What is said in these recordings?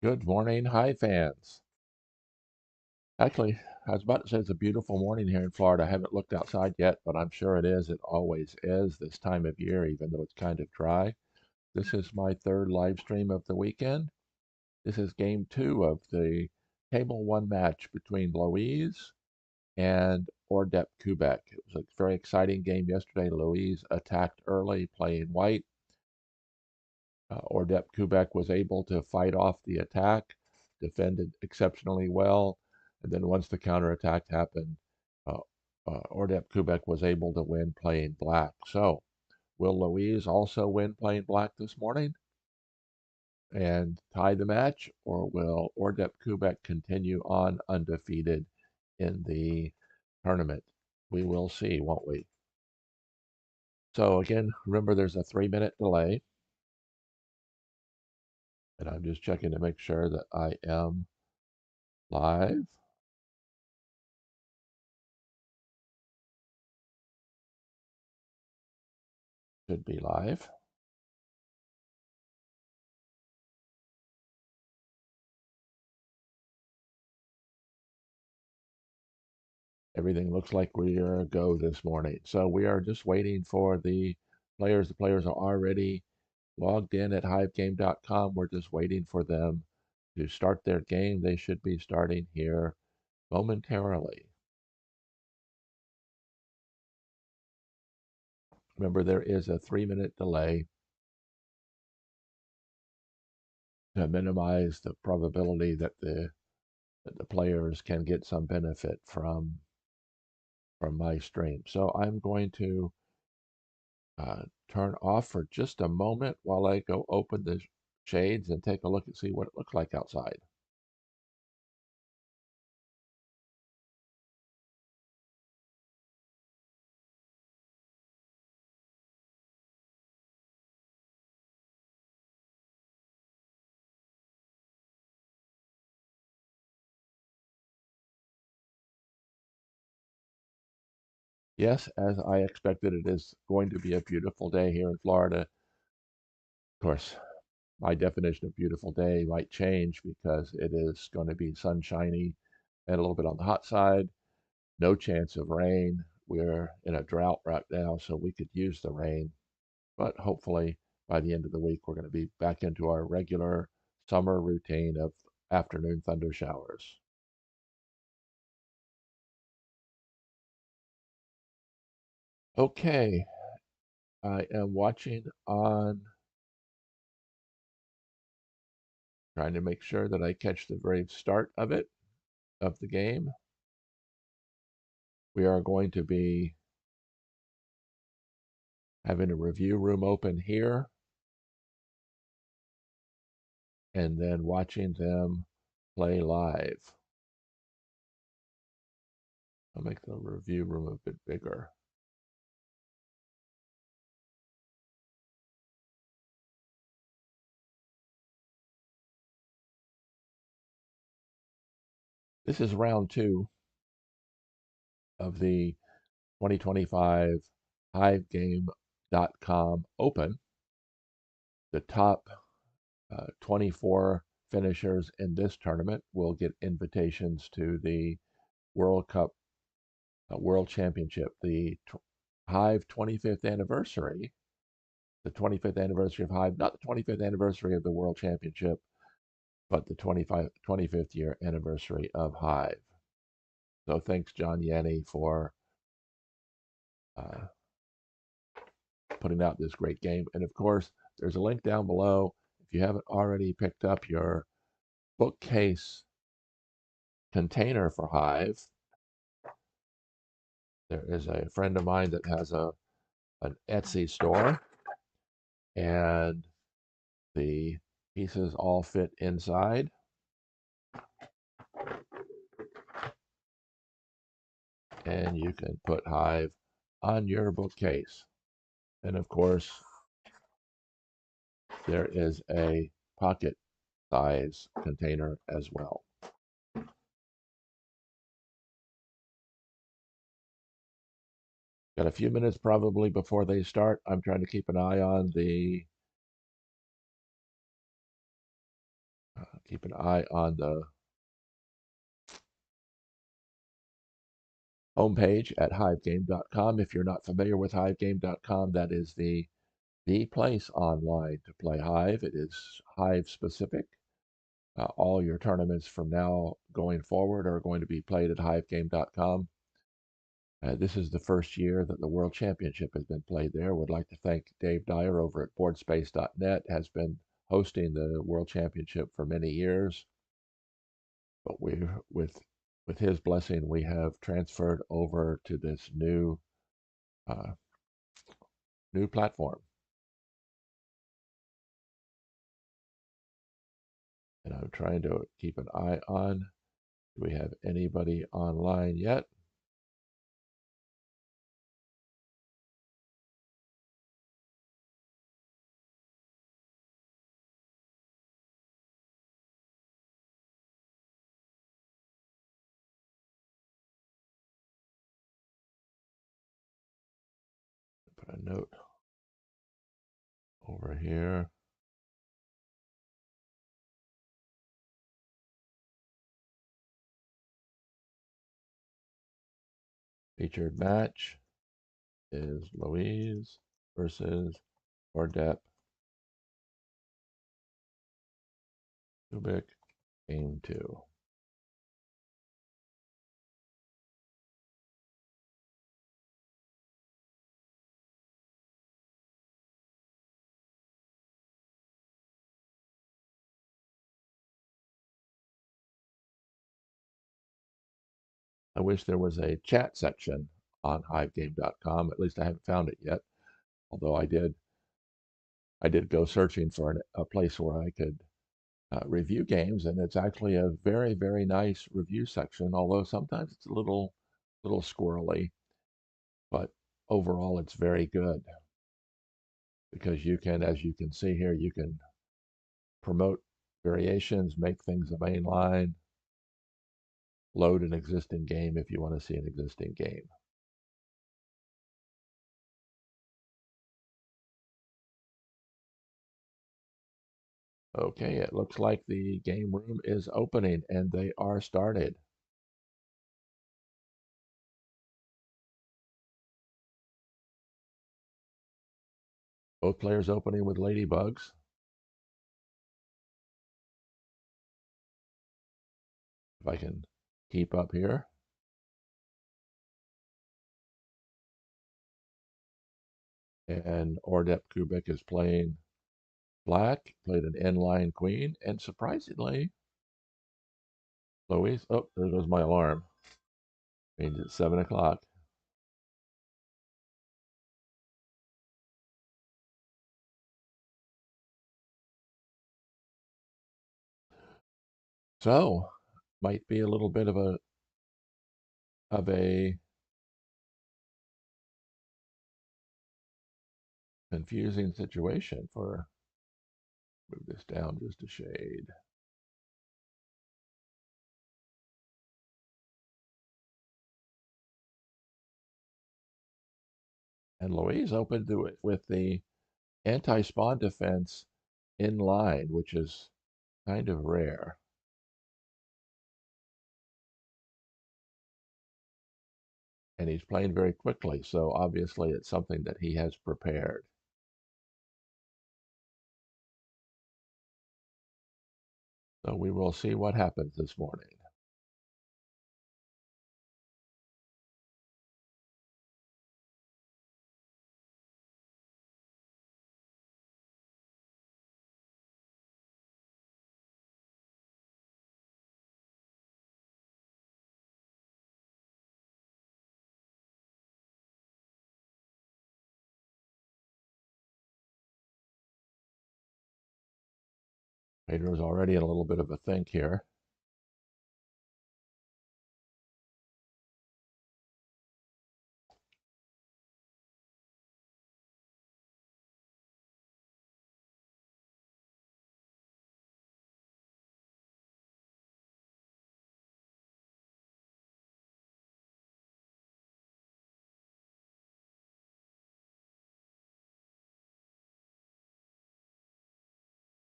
Good morning, Hive fans. Actually, I was about to say it's a beautiful morning here in Florida. I haven't looked outside yet, but I'm sure it is. It always is this time of year, even though it's kind of dry. This is my third live stream of the weekend. This is game two of the Table 1 match between Loizz and OrdepCubik. It was a very exciting game yesterday. Loizz attacked early, playing white. OrdepCubik was able to fight off the attack, defended exceptionally well, and then once the counterattack happened, uh, OrdepCubik was able to win playing black. So, will Loizz also win playing black this morning and tie the match, or will OrdepCubik continue on undefeated in the tournament? We will see, won't we? So again, remember there's a 3-minute delay. And I'm just checking to make sure that I am live. Should be live. Everything looks like we are a go this morning. So we are just waiting for the players. The players are already logged in at hivegame.com. We're just waiting for them to start their game. They should be starting here momentarily. Remember, there is a 3-minute delay to minimize the probability that the players can get some benefit from my stream. So I'm going to turn off for just a moment while I go open the shades and take a look and see what it looks like outside. Yes, as I expected, it is going to be a beautiful day here in Florida. Of course, my definition of beautiful day might change because it is going to be sunshiny and a little bit on the hot side. No chance of rain. We're in a drought right now, so we could use the rain. But hopefully, by the end of the week, we're going to be back into our regular summer routine of afternoon thunder showers. Okay, I am watching on, trying to make sure that I catch the very start of it, of the game. We are going to be having a review room open here and then watching them play live. I'll make the review room a bit bigger. This is round two of the 2025 HiveGame.com Open. The top 24 finishers in this tournament will get invitations to the World Cup, World Championship, the Hive 25th anniversary, the 25th anniversary of Hive, not the 25th anniversary of the World Championship, but the 25th year anniversary of Hive. So thanks, John Yanni, for uh, putting out this great game. And of course, there's a link down below. If you haven't already picked up your bookcase container for Hive, there is a friend of mine that has an Etsy store, and the pieces all fit inside. And you can put Hive on your bookcase. And of course, there is a pocket size container as well. Got a few minutes probably before they start. I'm trying to keep an eye on the keep an eye on the homepage at hivegame.com. If you're not familiar with hivegame.com, that is the place online to play Hive. It is Hive specific. All your tournaments from now going forward are going to be played at hivegame.com. This is the first year that the World Championship has been played there. Would like to thank Dave Dyer over at boardspace.net, has been hosting the World Championship for many years. But with his blessing, we have transferred over to this new platform. And I'm trying to keep an eye on, do we have anybody online yet? Put a note over here. Featured match is Loizz versus OrdepCubik, game 2. I wish there was a chat section on hivegame.com. At least I haven't found it yet. Although I did go searching for a place where I could review games, and it's actually a very, very nice review section. Although sometimes it's a little squirrely, but overall it's very good because you can, as you can see here, you can promote variations, make things a main line, load an existing game if you want to see an existing game. Okay, it looks like the game room is opening and they are started. Both players opening with ladybugs. If I can keep up here. And OrdepCubik is playing black, played an inline queen, and surprisingly, Loizz, oh, there goes my alarm. Means it's 7 o'clock. So, might be a little bit of a confusing situation for, move this down just a shade. And Loizz opened to it with the anti-spawn defense in line, which is kind of rare. And he's playing very quickly, so obviously it's something that he has prepared. So we will see what happens this morning. Pedro's already in a little bit of a think here.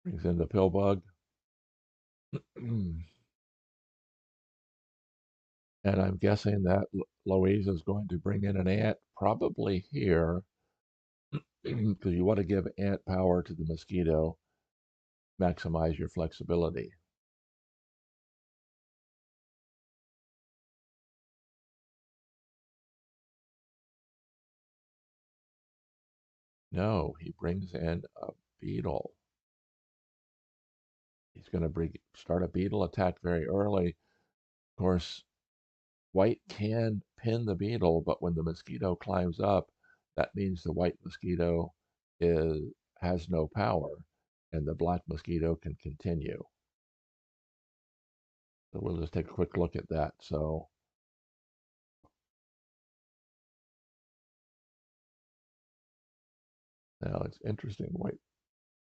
Brings in the pill bug. And I'm guessing that Loizz is going to bring in an ant probably here because you want to give ant power to the mosquito, maximize your flexibility. No, he brings in a beetle. He's going to start a beetle attack very early. Of course, white can pin the beetle, but when the mosquito climbs up, that means the white mosquito is has no power, and the black mosquito can continue. So we'll just take a quick look at that. So now it's interesting.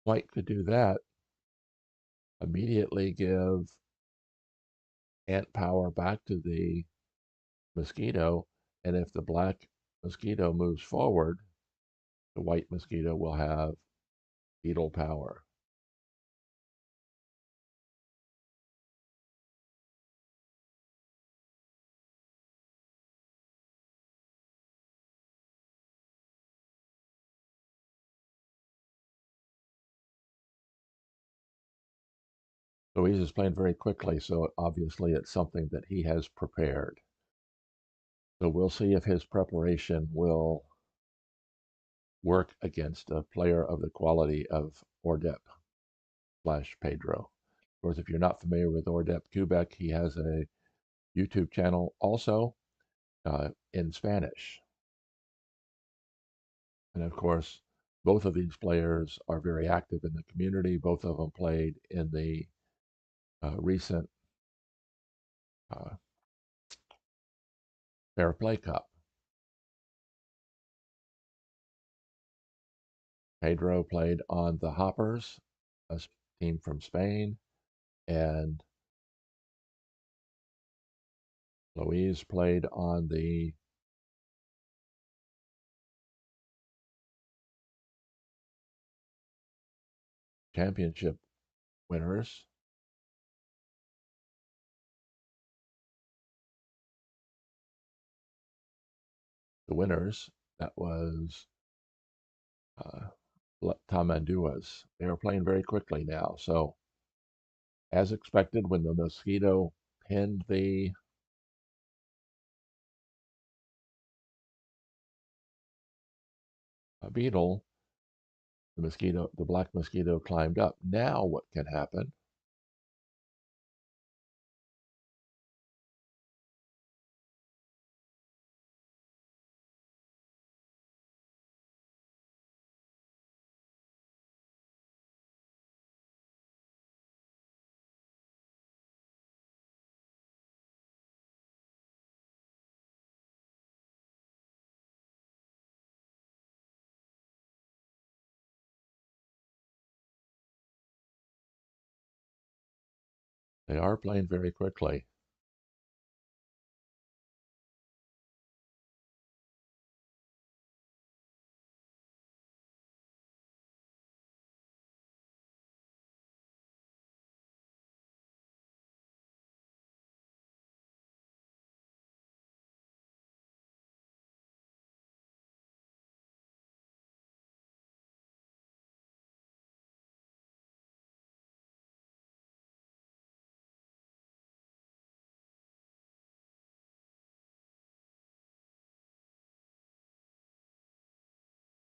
White could do that, immediately give ant power back to the mosquito, and if the black mosquito moves forward, the white mosquito will have beetle power. So he's just playing very quickly, so obviously it's something that he has prepared. So we'll see if his preparation will work against a player of the quality of Ordep/Pedro. Of course, if you're not familiar with OrdepCubik, he has a YouTube channel also in Spanish. And of course, both of these players are very active in the community. Both of them played in the recent uh, Fair Play Cup. Pedro played on the Hoppers, a team from Spain, and Loizz played on the championship winners. The winners, that was uh, Tamanduas. They are playing very quickly now. So, as expected, when the mosquito pinned the beetle, the black mosquito climbed up. Now, what can happen? They are playing very quickly.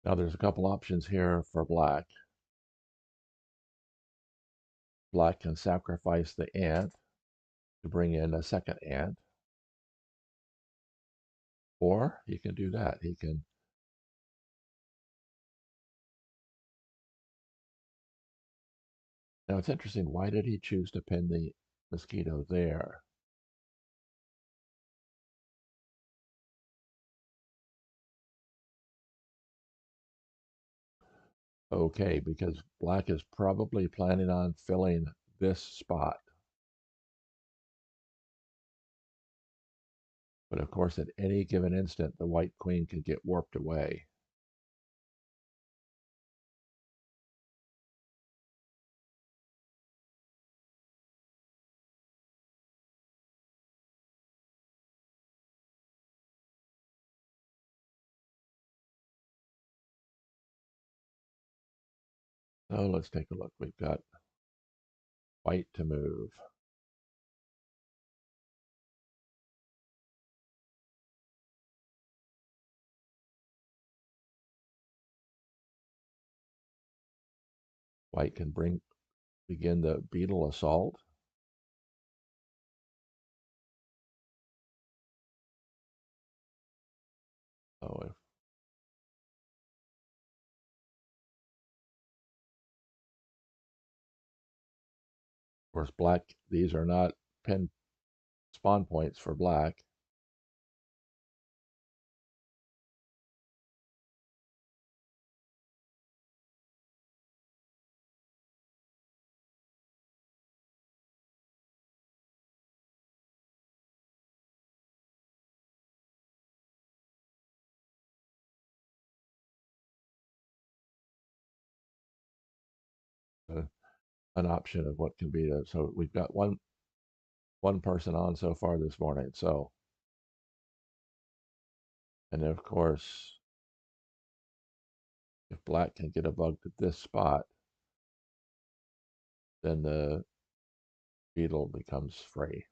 Now, there's a couple options here for black. Black can sacrifice the ant to bring in a second ant, or he can do that. He can. Now, it's interesting. Why did he choose to pin the mosquito there? Okay, because black is probably planning on filling this spot. But of course, at any given instant, the white queen could get warped away. So let's take a look. We've got white to move. White can begin the beetle assault. So if, of course, black, these are not pin spawn points for black. An option of what can be. So we've got one person on so far this morning. So, and of course, if black can get a bug to this spot, then the beetle becomes free.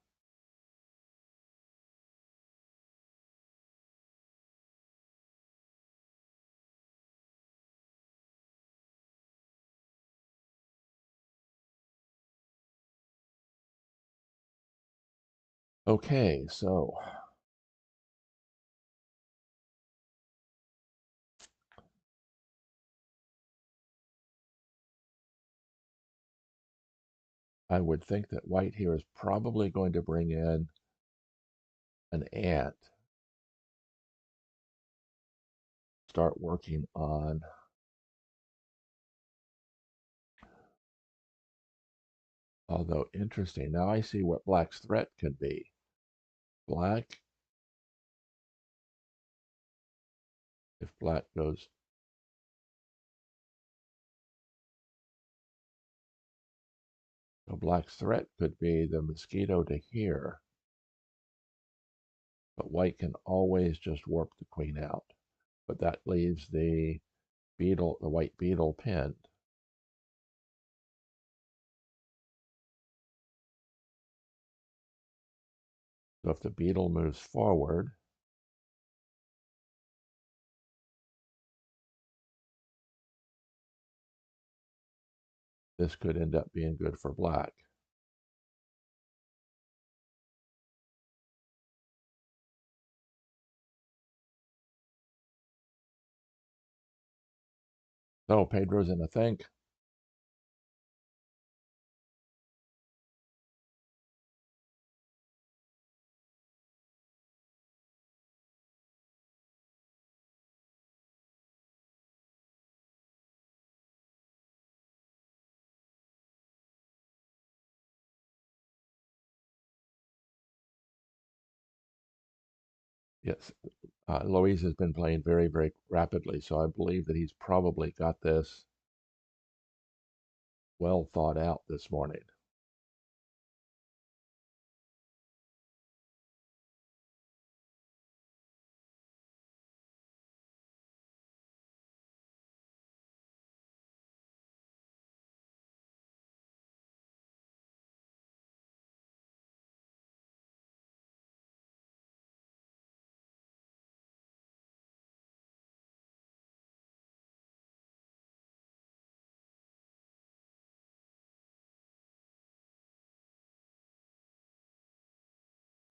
Okay, so I would think that white here is probably going to bring in an ant, start working on, although interesting. Now I see what black's threat could be. Black, if black goes, so black's threat could be the mosquito to here, but white can always just warp the queen out. But that leaves the beetle, the white beetle pinned. So if the beetle moves forward, this could end up being good for black. So Pedro's in a think. Yes, Loizz has been playing very, very rapidly, so I believe that he's probably got this well thought out this morning.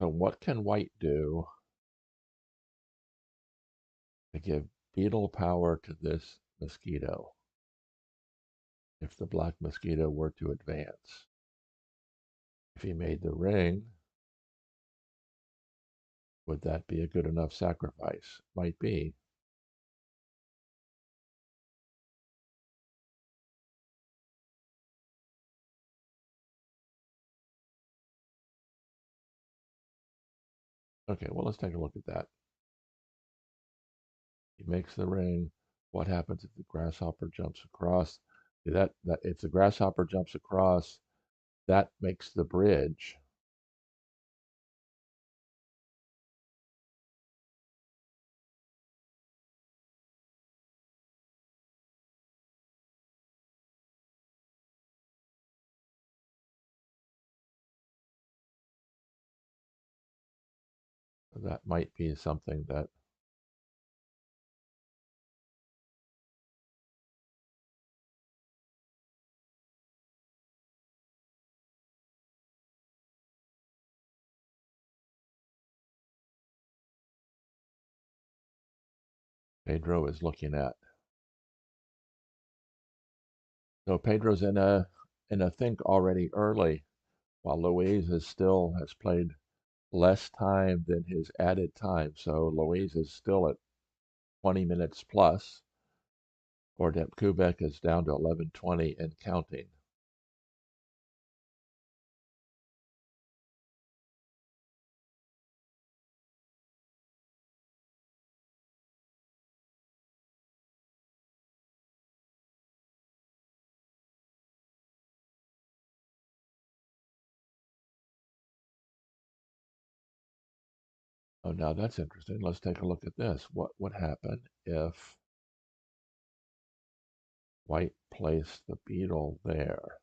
So what can white do to give beetle power to this mosquito if the black mosquito were to advance? If he made the ring, would that be a good enough sacrifice? Might be. Okay, well, let's take a look at that. He makes the ring. What happens if the grasshopper jumps across? That if the grasshopper jumps across, that makes the bridge. That might be something that Pedro is looking at. So Pedro's in a think already early, while Loizz is still has played less time than his added time. So Loizz is still at 20 minutes plus. OrdepCubik is down to 11:20 and counting. Oh, now that's interesting. Let's take a look at this. What would happen if White placed the beetle there?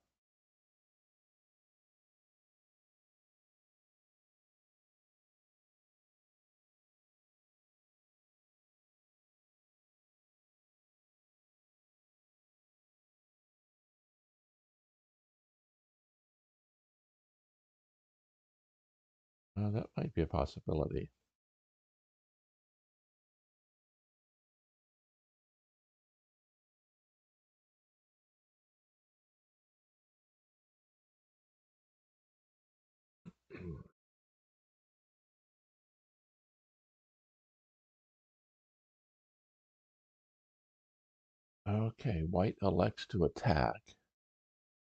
That might be a possibility. Okay, White elects to attack.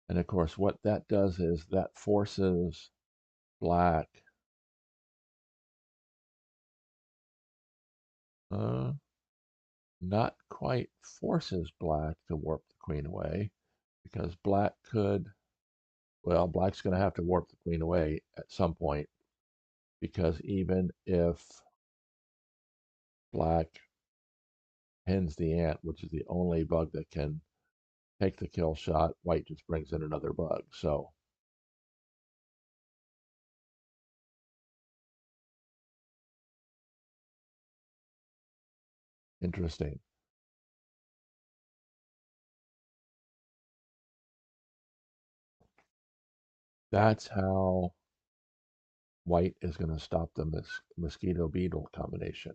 And of course, what that does is that forces Black not quite forces Black to warp the queen away, because Black could, well, Black's going to have to warp the queen away at some point, because even if Black pins the ant, which is the only bug that can take the kill shot, White just brings in another bug. So interesting. That's how White is going to stop the mosquito beetle combination.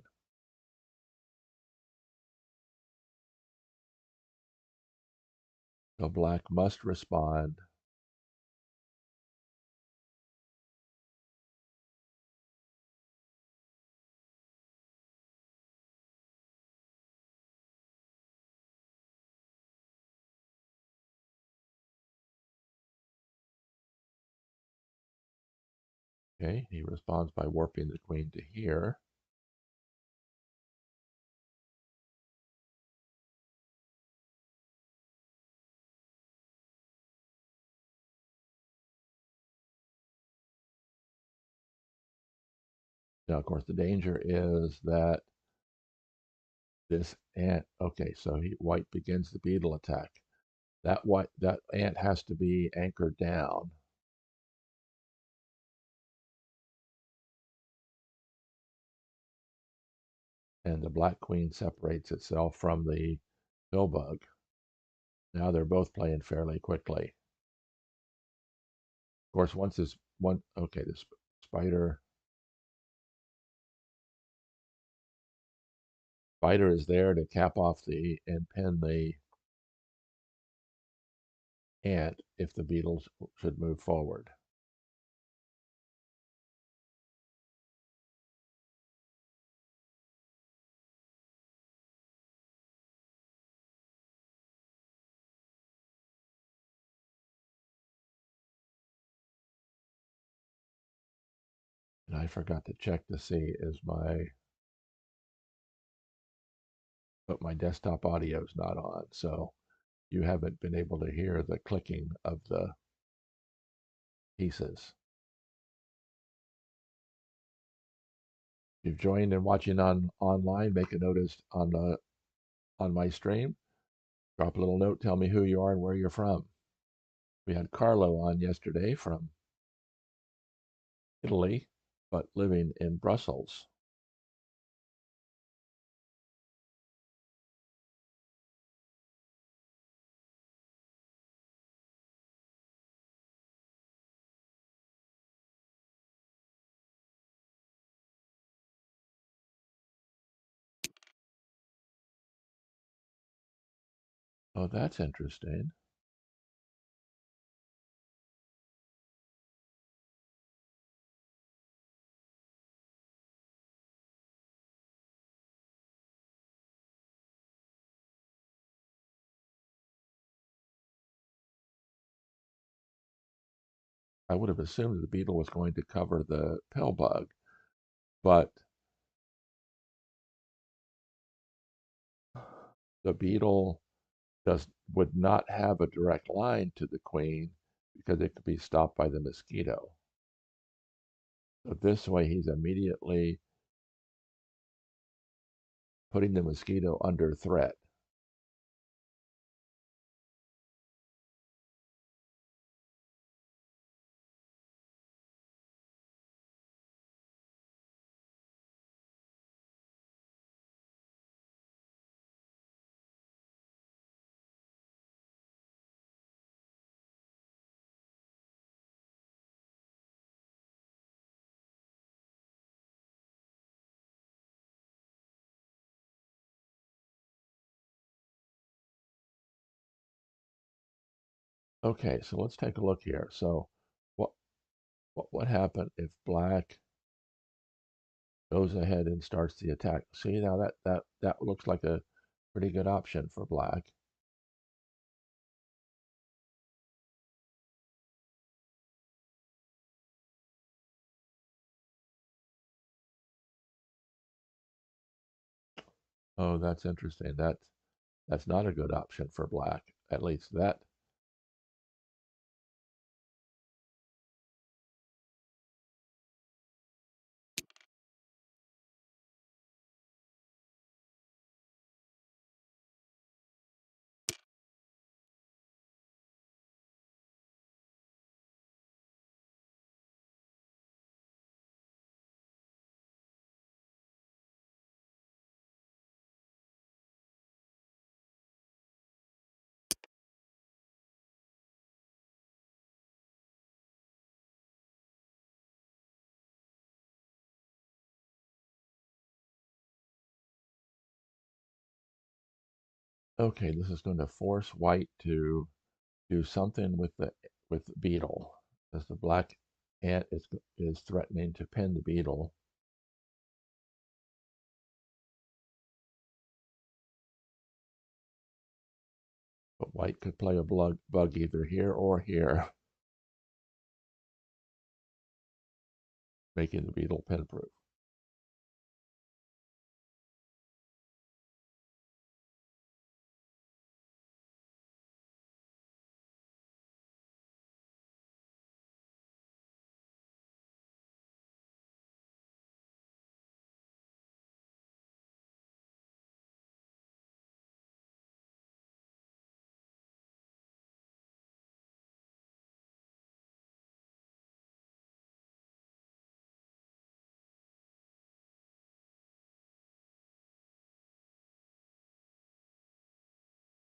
So Black must respond. Okay, he responds by warping the queen to here. Now, of course, the danger is that this ant, okay, so White begins the beetle attack. That ant has to be anchored down. And the Black Queen separates itself from the pill bug. Now they're both playing fairly quickly. Of course, once this one, okay, this spider is there to cap off and pin the ant if the beetles should move forward. And I forgot to check to see but my desktop audio is not on, so you haven't been able to hear the clicking of the pieces. If you've joined and watching online, make a notice on my stream. Drop a little note, tell me who you are and where you're from. We had Carlo on yesterday from Italy, but living in Brussels. Oh, that's interesting. I would have assumed the beetle was going to cover the pill bug, but the beetle would not have a direct line to the queen because it could be stopped by the mosquito. So this way he's immediately putting the mosquito under threat. Okay, so let's take a look here. So what what happened if black goes ahead and starts the attack? See, now that looks like a pretty good option for black. Oh, that's interesting. That's not a good option for black. At least that. Okay, this is going to force white to do something with the beetle, as the black ant is threatening to pin the beetle. But white could play a bug either here or here, making the beetle pin-proof.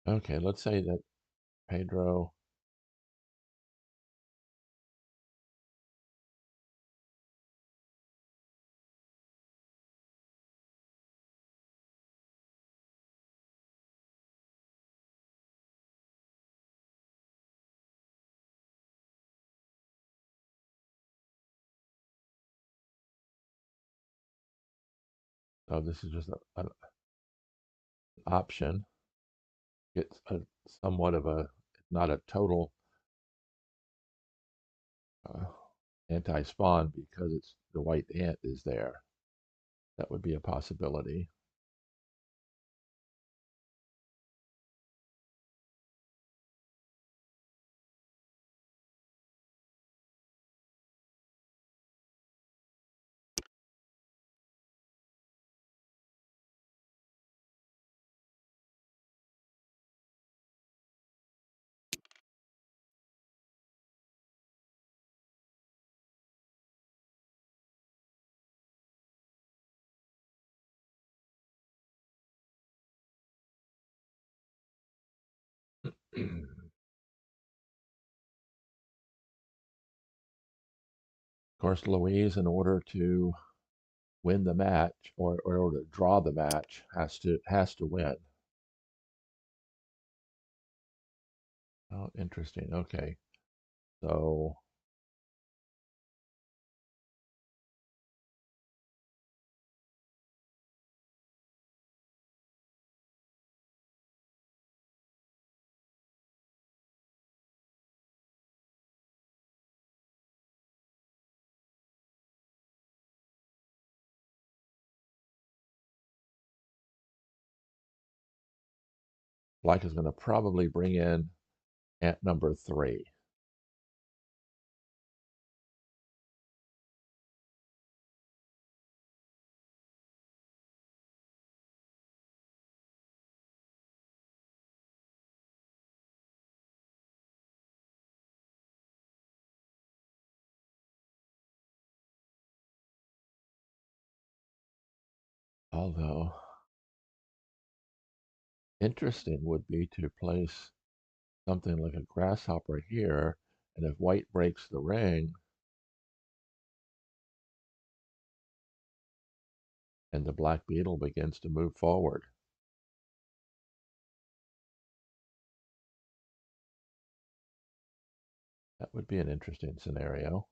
Okay, let's say that Pedro so this is just an option. It's somewhat of a, not a total uh, anti-spawn because it's the white ant is there. That would be a possibility. Of course, Loizz, in order to win the match or in order to draw the match, has to win. Oh, interesting. Okay. So black is going to probably bring in ant number 3. Although, interesting would be to place something like a grasshopper here, and if white breaks the ring and the black beetle begins to move forward. That would be an interesting scenario.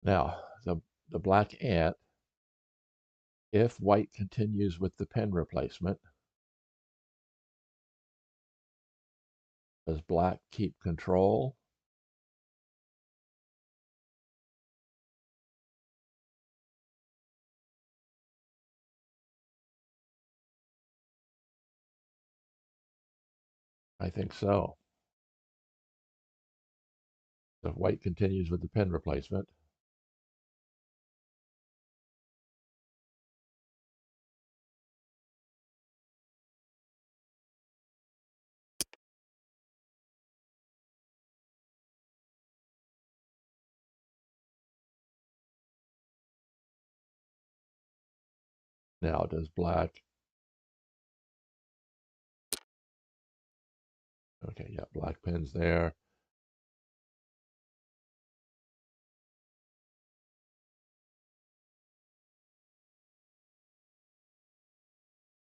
Now, the black ant, if white continues with the pen replacement, does black keep control? I think so. So if white continues with the pen replacement, now does black, okay, yeah, black pen's there.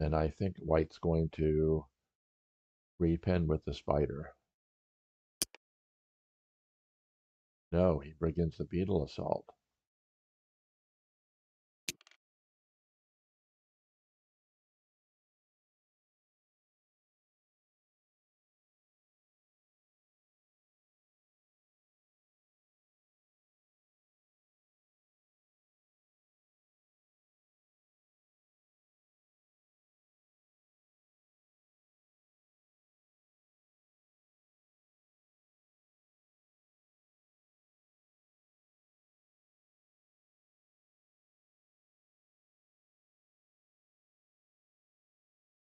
And I think white's going to repen with the spider. No, he begins the beetle assault.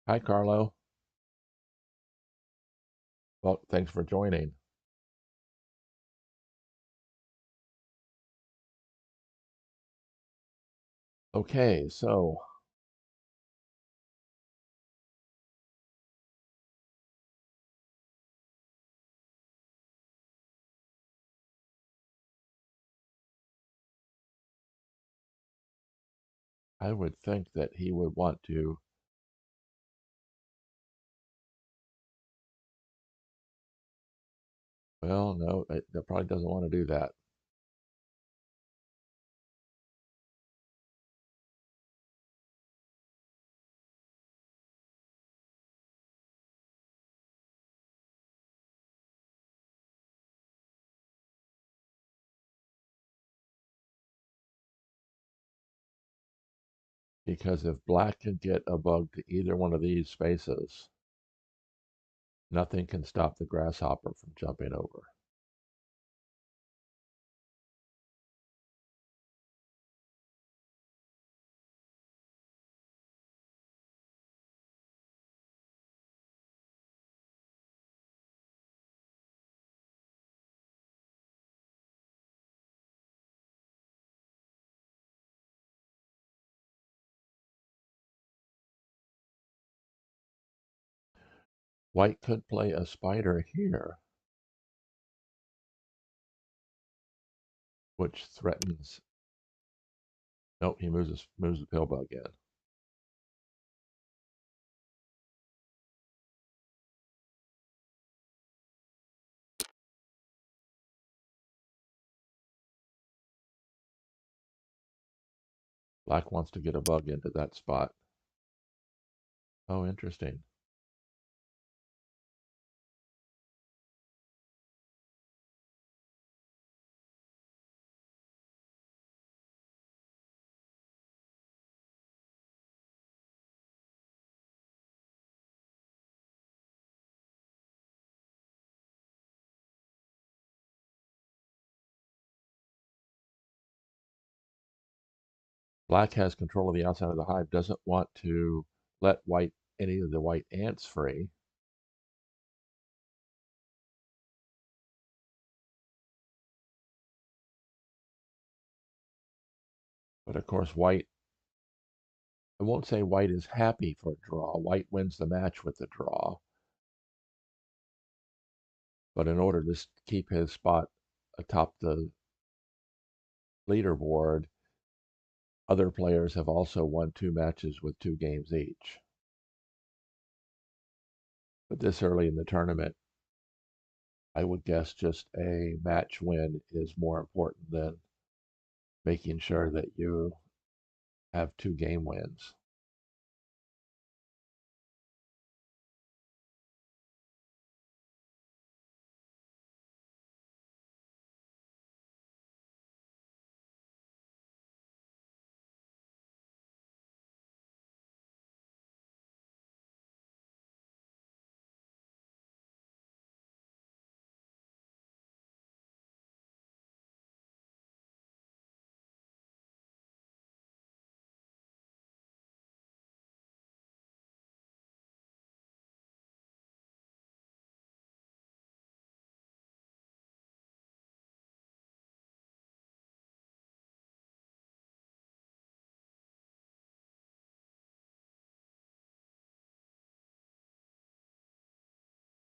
Hi, Carlo. Well, thanks for joining. Okay, so I would think that he would want to, well, no, that probably doesn't want to do that. Because if black can get a bug to either one of these spaces, nothing can stop the grasshopper from jumping over. White could play a spider here, which threatens. Nope, he moves the pill bug in. Black wants to get a bug into that spot. Oh, interesting. Black has control of the outside of the hive, doesn't want to let white any of the white ants free. But of course, white, I won't say white is happy for a draw. White wins the match with the draw. But in order to keep his spot atop the leaderboard, other players have also won 2 matches with 2 games each. But this early in the tournament, I would guess just a match win is more important than making sure that you have 2 game wins.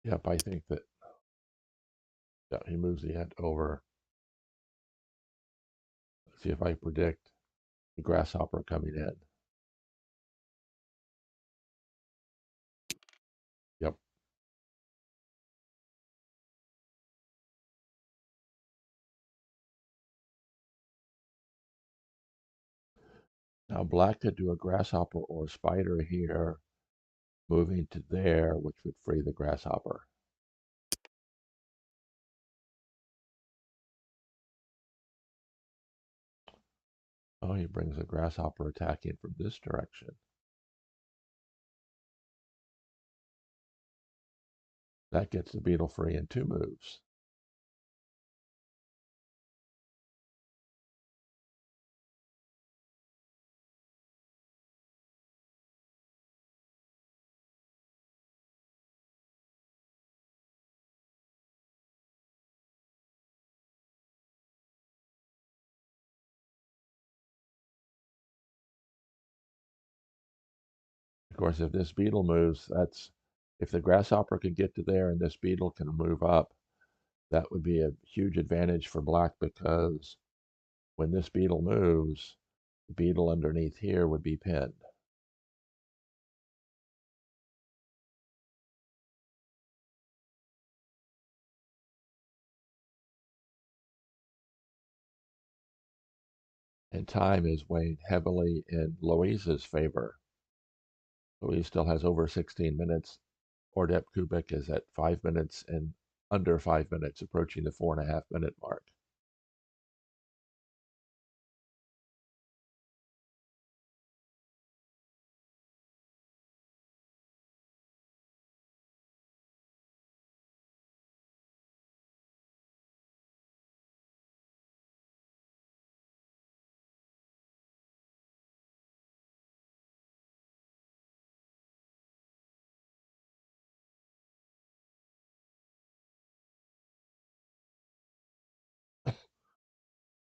Yep, I think that yeah, he moves the ant over. Let's see if I predict the grasshopper coming in. Yep. Now black could do a grasshopper or a spider here, moving to there, which would free the grasshopper. Oh, he brings a grasshopper attacking from this direction. That gets the beetle free in 2 moves. Of course, if this beetle moves, that's if the grasshopper can get to there and this beetle can move up, that would be a huge advantage for black because when this beetle moves, the beetle underneath here would be pinned. And time is weighing heavily in Loizz's favor. Loizz still has over 16 minutes. OrdepCubik is at 5 minutes and under 5 minutes, approaching the 4.5 minute mark.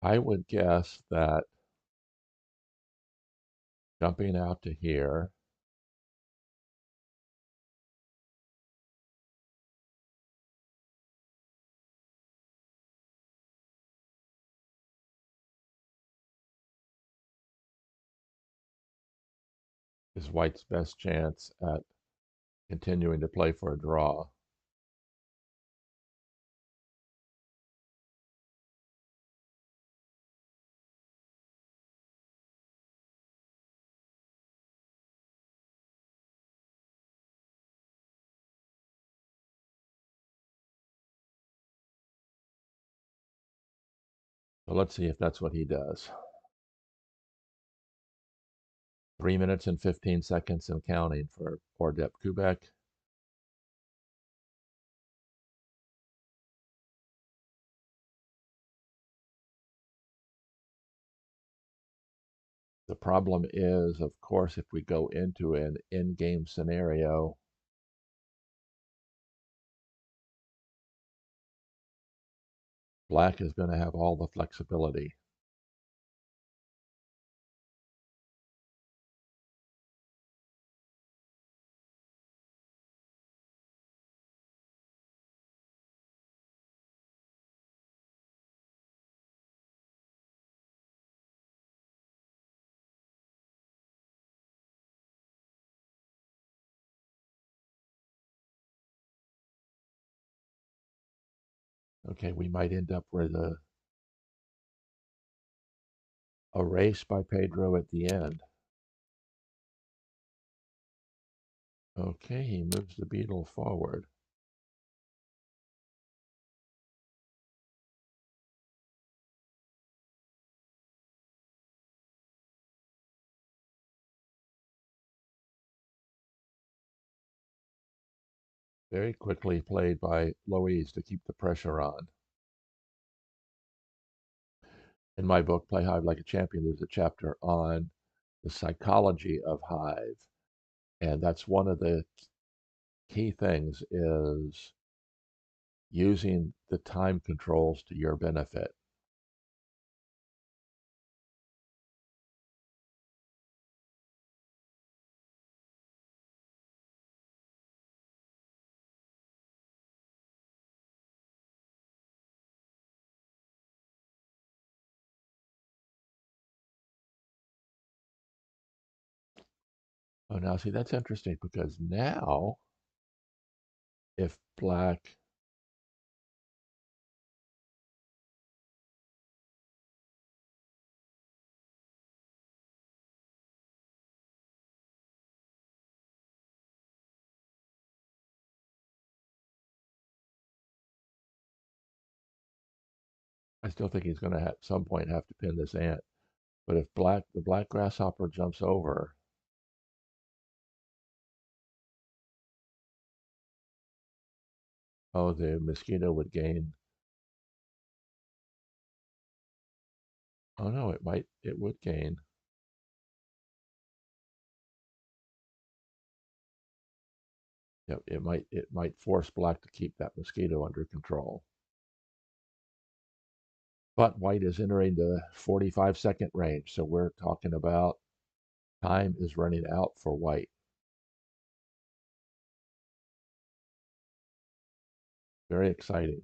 I would guess that jumping out to here is white's best chance at continuing to play for a draw. So let's see if that's what he does. 3 minutes and 15 seconds and counting for OrdepCubik. The problem is, of course, if we go into an in-game scenario, black is going to have all the flexibility. Okay, we might end up with a race by Pedro at the end. Okay, he moves the beetle forward. Very quickly played by Loizz to keep the pressure on. In my book, Play Hive Like a Champion, there's a chapter on the psychology of Hive. And that's one of the key things is using the time controls to your benefit. Oh, now see, that's interesting because now if black I still think he's going to at some point have to pin this ant. But if the black grasshopper jumps over, oh, the mosquito would gain. Oh no, it would gain. Yep, it might force black to keep that mosquito under control. But white is entering the 45-second range, so we're talking about time is running out for white. Very exciting.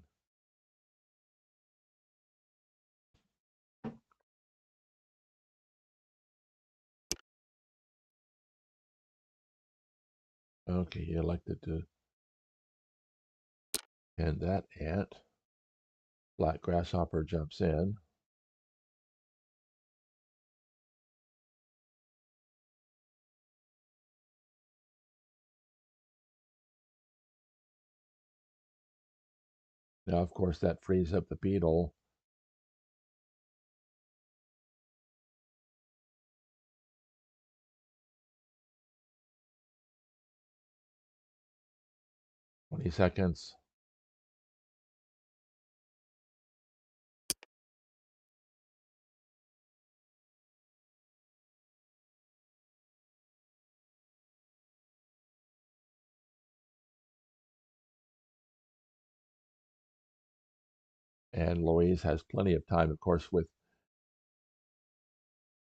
Okay, he elected to pin that ant. Black grasshopper jumps in. Now, of course, that frees up the beetle. Twenty seconds. And Loizz has plenty of time, of course,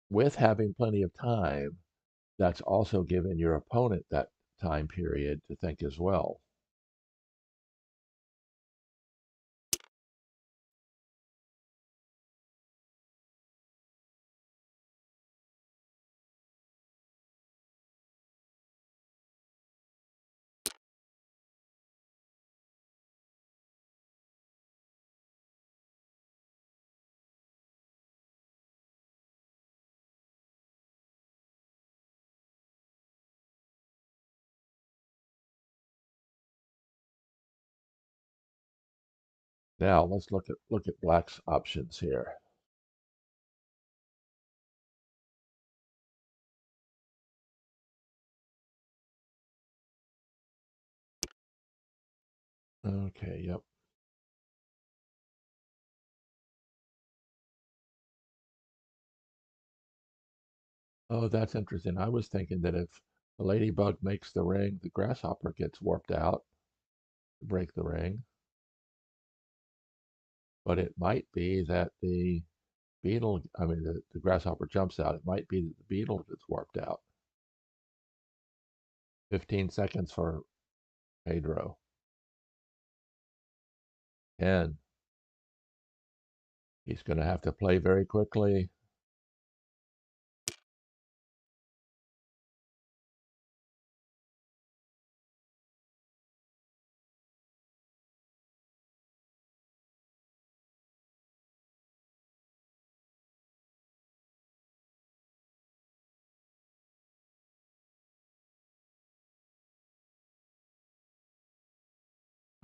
with having plenty of time, that's also given your opponent that time period to think as well. Now let's look at black's options here. Okay, yep. Oh, that's interesting. I was thinking that if the ladybug makes the ring, the grasshopper gets warped out to break the ring. But it might be that the beetle, I mean, the grasshopper jumps out. It might be that the beetle gets warped out. 15 seconds for Pedro. 10. He's going to have to play very quickly.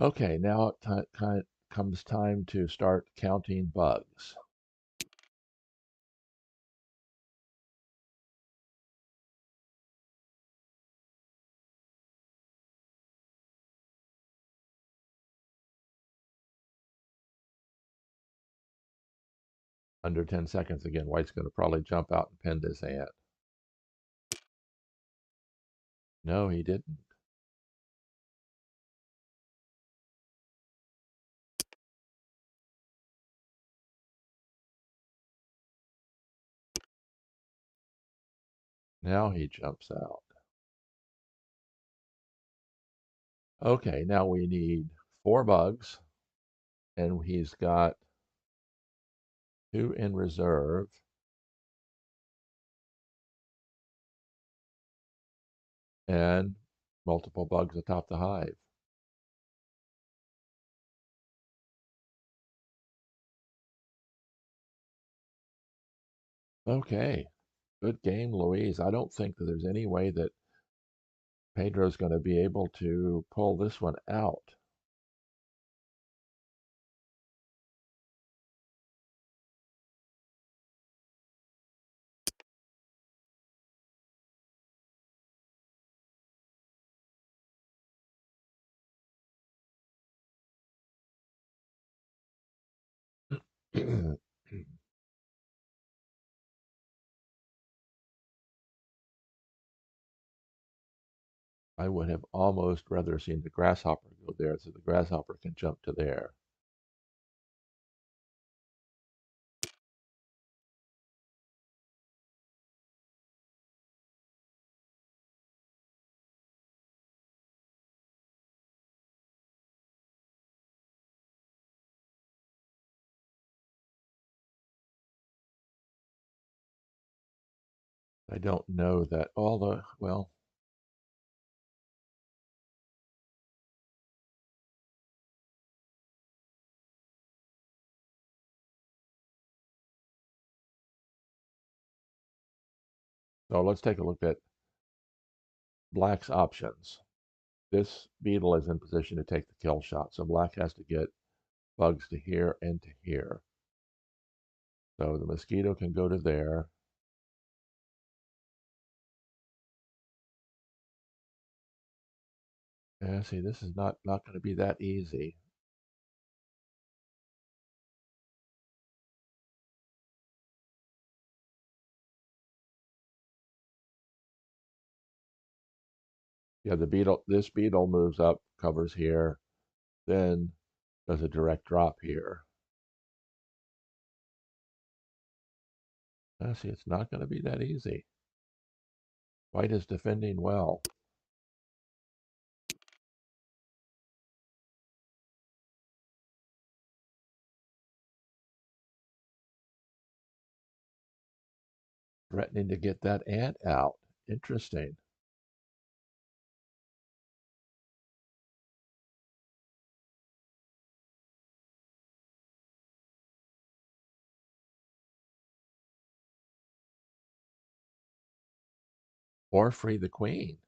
Okay, now it comes time to start counting bugs. Under 10 seconds again, White's going to probably jump out and pin his ant. No, he didn't. Now he jumps out. Okay, now we need 4 bugs, and he's got 2 in reserve. And multiple bugs atop the hive. Okay, good game, Loizz. I don't think that there's any way that Pedro's going to be able to pull this one out. I would have almost rather seen the grasshopper go there so the grasshopper can jump to there. I don't know that all the, well, so let's take a look at black's options. This beetle is in position to take the kill shot, so black has to get bugs to here and to here. So the mosquito can go to there. Yeah, see, this is not going to be that easy. Yeah, this beetle moves up, covers here, then does a direct drop here. See, it's not going to be that easy. White is defending well. Threatening to get that ant out. Interesting. Or free the queen.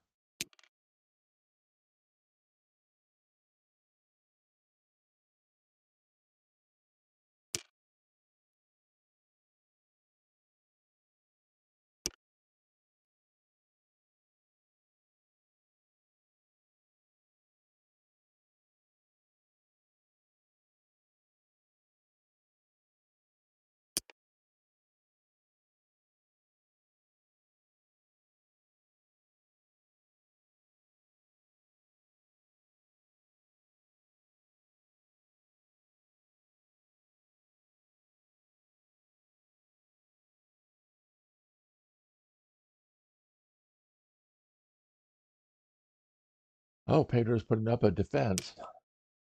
Oh, Pedro's putting up a defense.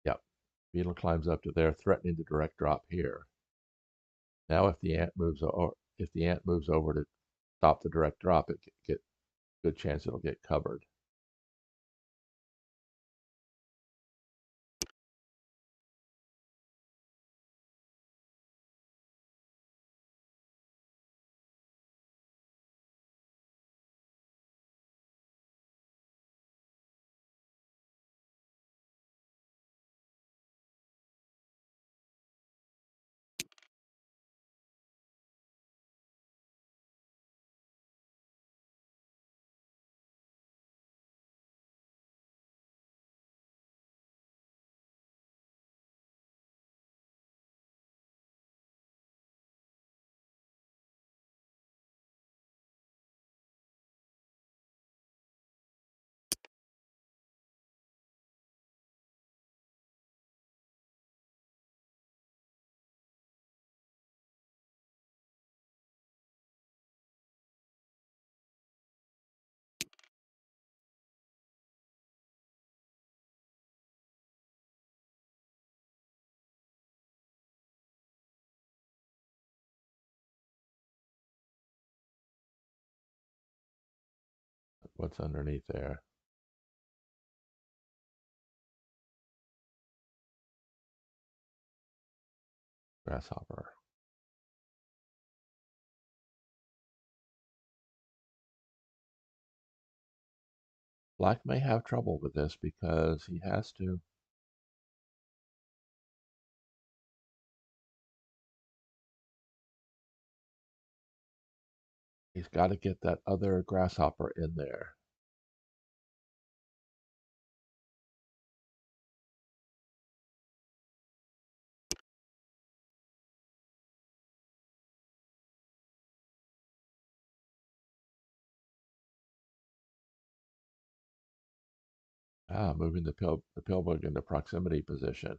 Yep. Beetle climbs up to there, threatening the direct drop here. Now, if the ant moves over to stop the direct drop, it get good chance it'll get covered. What's underneath there? Grasshopper. Black may have trouble with this because he has to. He's got to get that other grasshopper in there. Moving the pill bug into proximity position.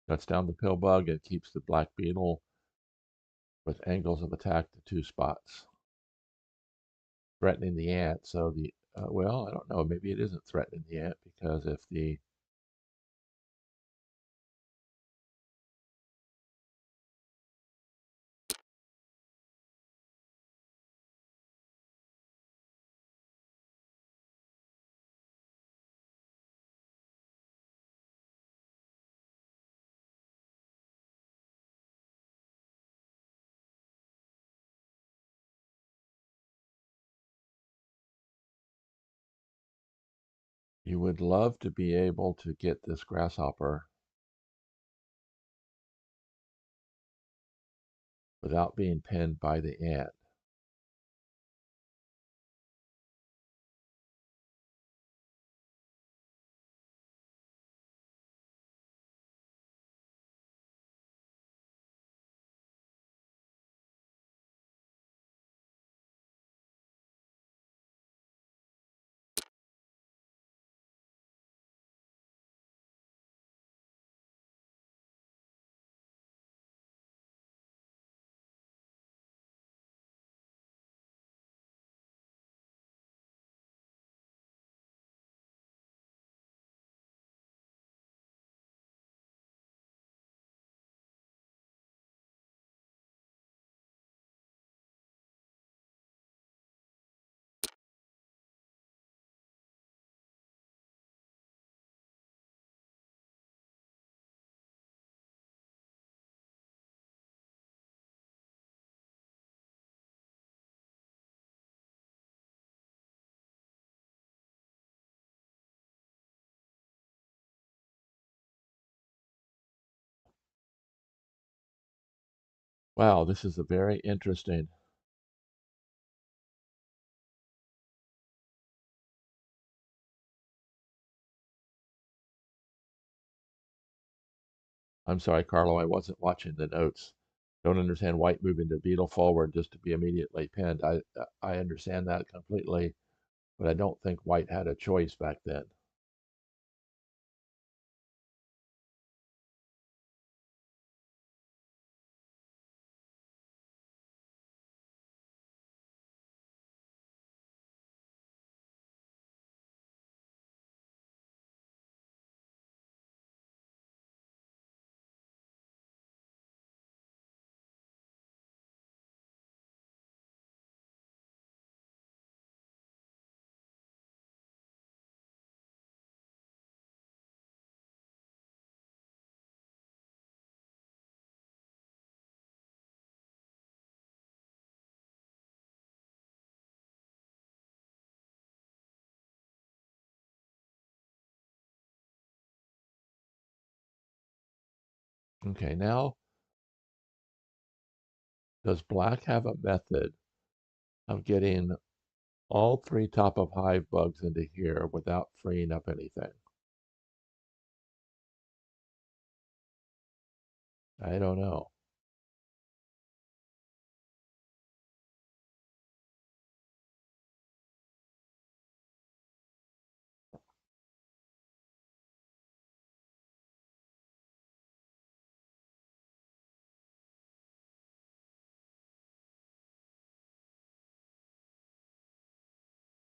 Cuts down the pill bug and keeps the black beetle with angles of attack to 2 spots. Threatening the ant, so the, well, I don't know, maybe it isn't threatening the ant because if the you would love to be able to get this grasshopper without being pinned by the ant. Wow, this is a very interesting. I'm sorry, Carlo, I wasn't watching the notes. Don't understand white moving the beetle forward just to be immediately pinned. I understand that completely, but I don't think white had a choice back then. Okay, now does black have a method of getting all three top of hive bugs into here without freeing up anything? I don't know.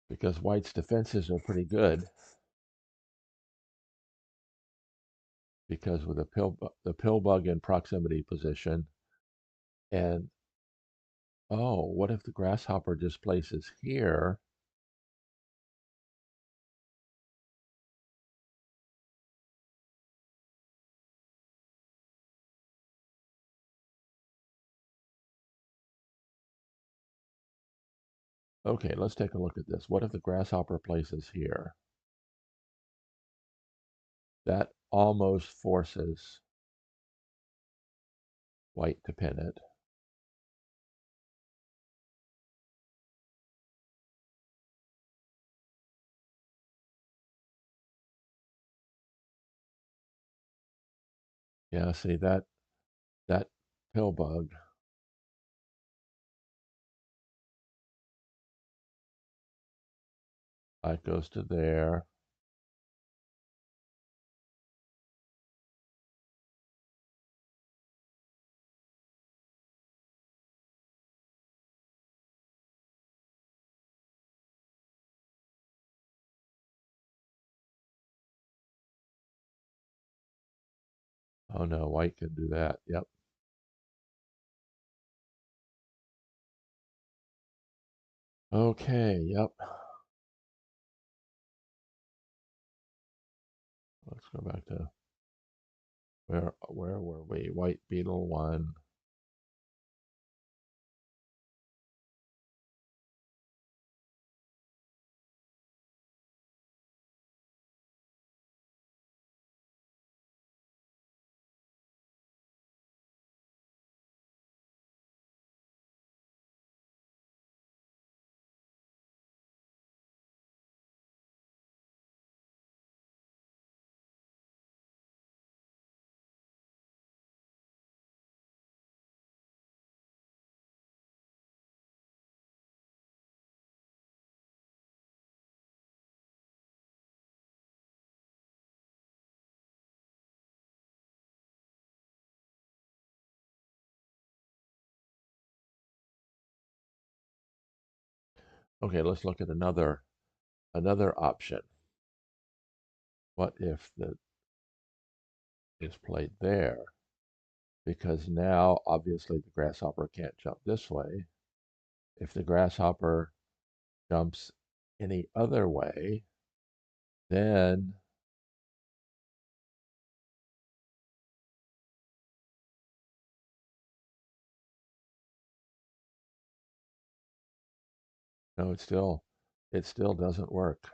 Because white's defenses are pretty good. Because with the pill bug in proximity position, and oh, what if the grasshopper displaces here? Okay, let's take a look at this. What if the grasshopper places here? That almost forces white to pin it. Yeah, see that pill bug, that goes to there. Oh no, white can do that. Yep. Okay, yep. Let's go back to where were we? White beetle one. Okay, let's look at another option. What if the is played there? Because now obviously the grasshopper can't jump this way. If the grasshopper jumps any other way, then no, it still doesn't work.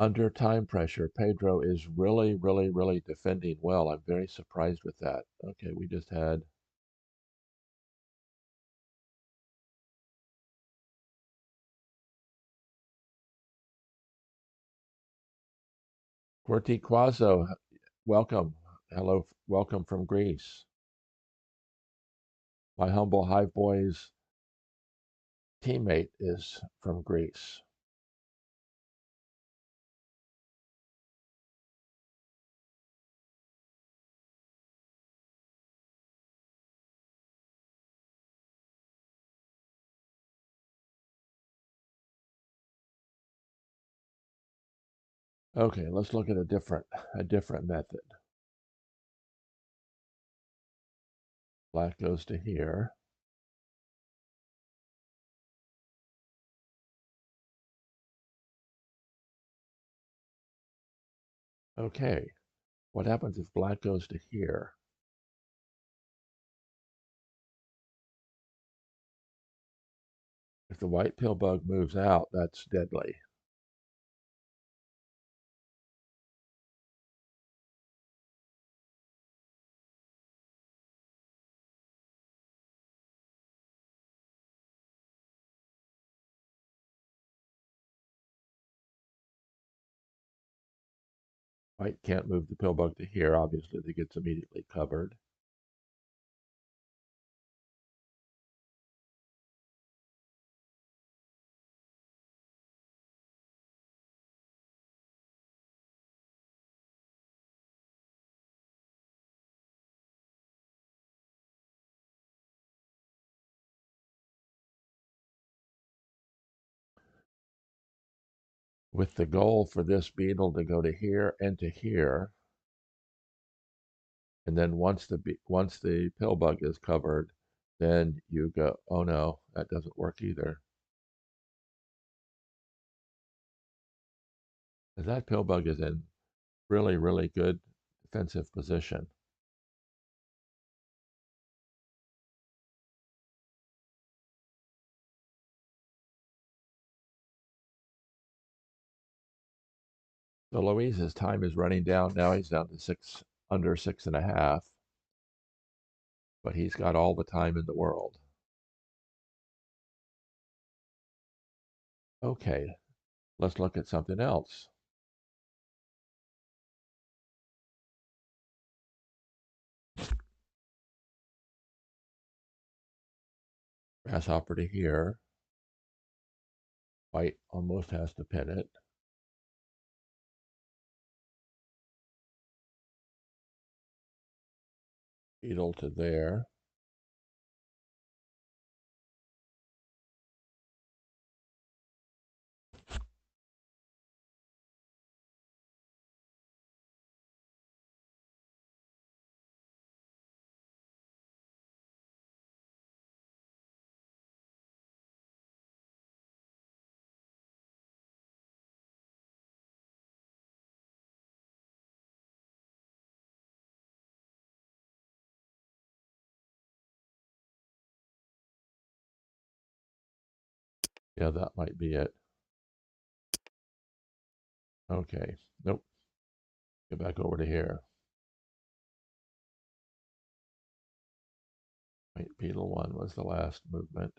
Under time pressure, Pedro is really, really, really defending well. I'm very surprised with that. Okay, we just had Corti Quazo. Welcome. Hello, welcome from Greece. My humble Hive Boys teammate is from Greece. Okay, let's look at a different method. Black goes to here. Okay, what happens if black goes to here? If the white pill bug moves out, that's deadly. White can't move the pill bug to here. Obviously, it gets immediately covered. With the goal for this beetle to go to here and to here, and then once the pill bug is covered, then you go, oh no, that doesn't work either. That pill bug is in really, really good defensive position. So Loizz's time is running down. Now he's down to under 6.5, but he's got all the time in the world. Okay, let's look at something else. Grasshopper to here. White almost has to pin it. Beetle to there. Yeah, that might be it. Okay, nope. Get back over to here. White beetle 1 was the last movement.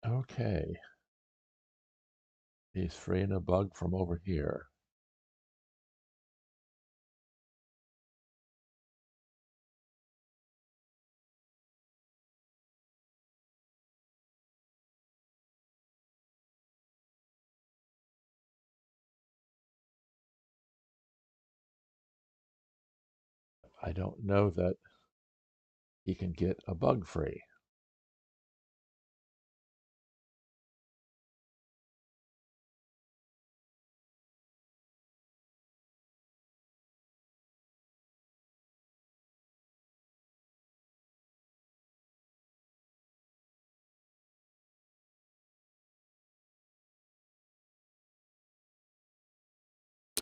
Okay. He's freeing a bug from over here. I don't know that he can get a bug free.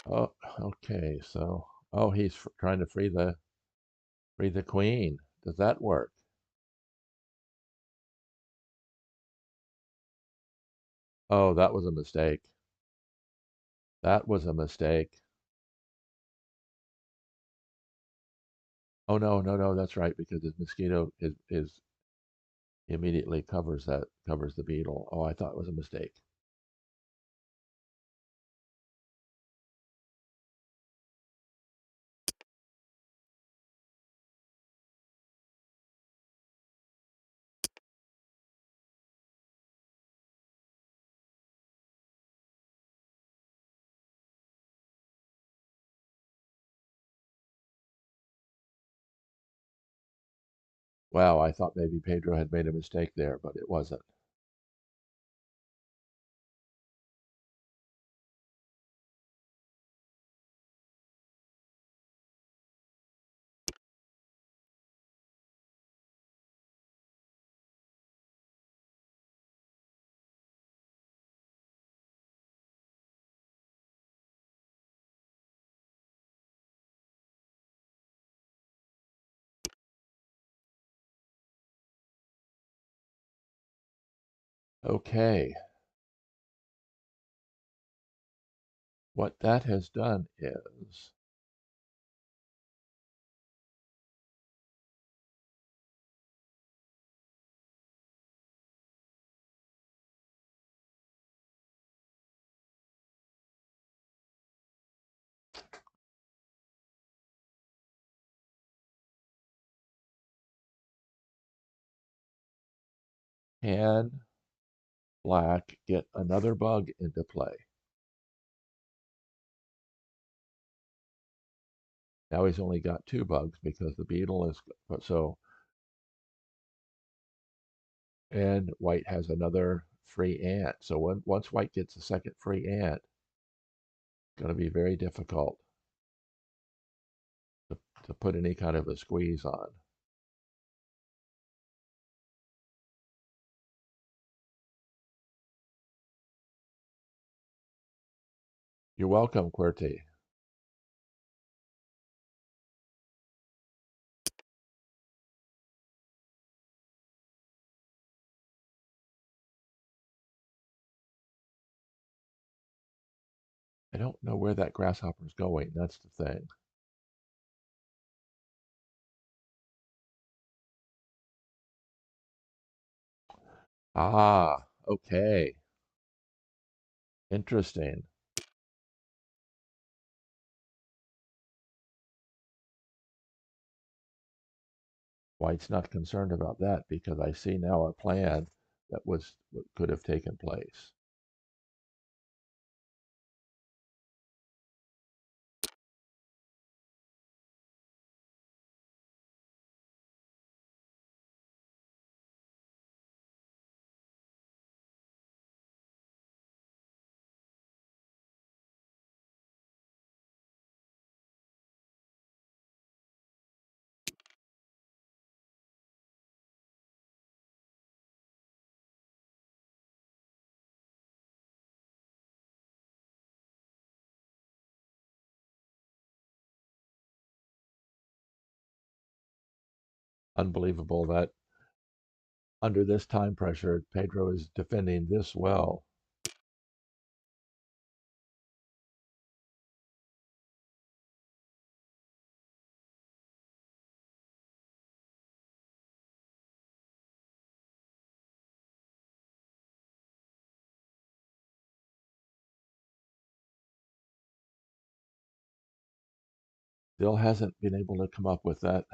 Oh, okay. So, oh, he's trying to free the queen. Does that work? Oh, that was a mistake. That was a mistake. Oh no, no, no, that's right, because his mosquito is immediately covers the beetle. Oh, I thought it was a mistake. Wow, I thought maybe Pedro had made a mistake there, but it wasn't. Okay, what that has done is can black get another bug into play? Now he's only got two bugs because the beetle is so, and white has another free ant. So once white gets a second free ant, it's going to be very difficult to put any kind of a squeeze on. You're welcome, QWERTY. I don't know where that grasshopper's going. That's the thing. Ah, okay. Interesting. White's not concerned about that because I see now a plan that was what could have taken place. Unbelievable that under this time pressure, Pedro is defending this well. Still hasn't been able to come up with that